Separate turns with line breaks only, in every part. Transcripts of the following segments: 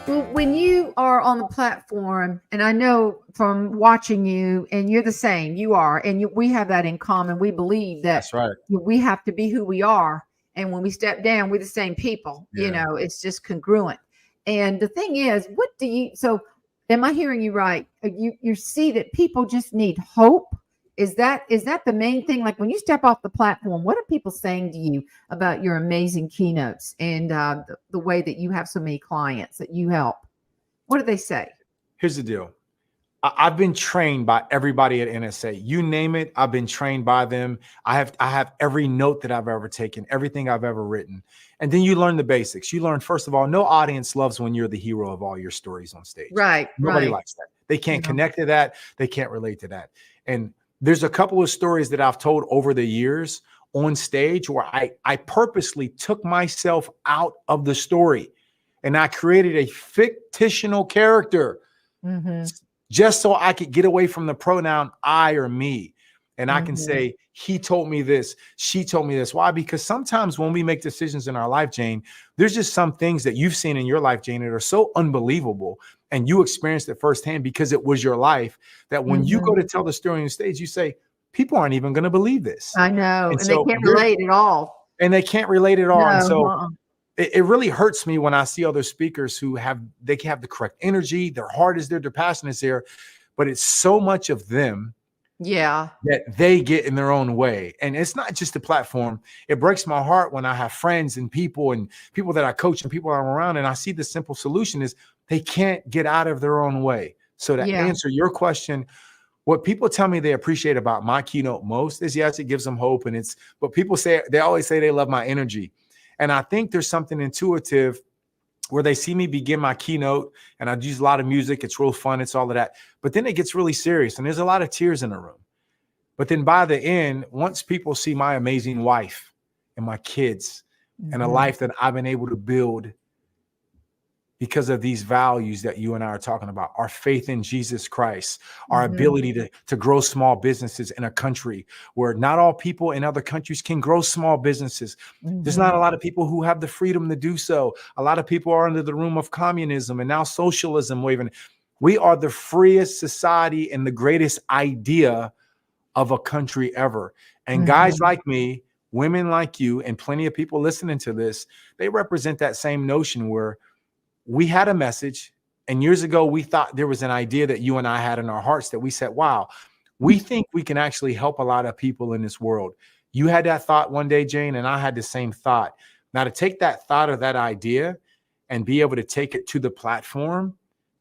Well, when you are on the platform, and I know from watching you, and you're the same, you are, and we have that in common. We believe that
That's right.
we have to be who we are. And when we step down, we're the same people.
Yeah.
It's just congruent. And the thing is, so am I hearing you right? You see that people just need hope. Is that the main thing? Like when you step off the platform, what are people saying to you about your amazing keynotes and the way that you have so many clients that you help? What do they say?
Here's the deal. I've been trained by everybody at NSA. You name it, I've been trained by them. I have every note that I've ever taken, everything I've ever written. And then you learn the basics. You learn, first of all, no audience loves when you're the hero of all your stories on stage.
Right,
Nobody
right.
likes that. They can't
Yeah.
connect to that. They can't relate to that. And there's a couple of stories that I've told over the years on stage where I purposely took myself out of the story and I created a fictional character
Mm-hmm.
just so I could get away from the pronoun I or me. And I can
Mm-hmm.
say, he told me this, she told me this. Why? Because sometimes when we make decisions in our life, Jane, there's just some things that you've seen in your life, Jane, that are so unbelievable. And you experienced it firsthand because it was your life, that when you go
Mm-hmm.
to tell the story on stage, you say, people aren't even going to believe this.
I know,
And
and they
so
can't relate at all.
they can't relate at all. And
No.
so it really hurts me when I see other speakers who have the correct energy, their heart is there, their passion is there, but it's so much of them
Yeah.
that they get in their own way. And it's not just the platform. It breaks my heart when I have friends and people that I coach and people I'm around, and I see the simple solution is they can't get out of their own way. So to
Yeah.
answer your question, what people tell me they appreciate about my keynote most is, yes, it gives them hope. But people they always say they love my energy. And I think there's something intuitive where they see me begin my keynote and I use a lot of music. It's real fun. It's all of that. But then it gets really serious and there's a lot of tears in the room. But then by the end, once people see my amazing wife and my kids and a
Mm-hmm.
life that I've been able to build because of these values that you and I are talking about, our faith in Jesus Christ, our
Mm-hmm.
ability to grow small businesses in a country where not all people in other countries can grow small businesses. There's not a lot of people who have the freedom to do so. A lot of people are under the room of communism and now socialism waving. We are the freest society and the greatest idea of a country ever. And guys like me, women like you, and plenty of people listening to this, they represent that same notion where we had a message. And years ago, we thought there was an idea that you and I had in our hearts that we said, wow, we think we can actually help a lot of people in this world. You had that thought one day, Jane, and I had the same thought. Now to take that thought or that idea and be able to take it to the platform,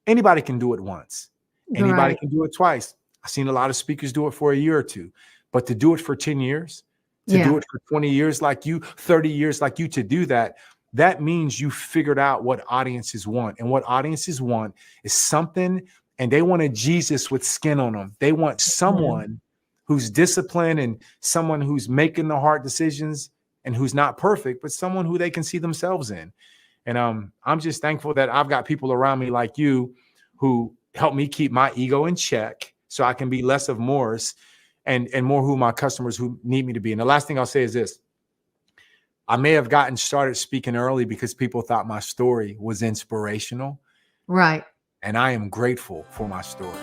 anybody can do it once. Anybody
Right.
can do it twice. I've seen a lot of speakers do it for a year or two, but to do it for 10 years, to do
Yeah.
it for 20 years like you, 30 years like you, to do that, that means you figured out what audiences want. And what audiences want is something, and they want a Jesus with skin on them. They want someone who's disciplined and someone who's making the hard decisions and who's not perfect, but someone who they can see themselves in. And I'm just thankful that I've got people around me like you who help me keep my ego in check so I can be less of Morris and more who my customers who need me to be. And the last thing I'll say is this. I may have gotten started speaking early because people thought my story was inspirational.
Right.
And I am grateful for my story.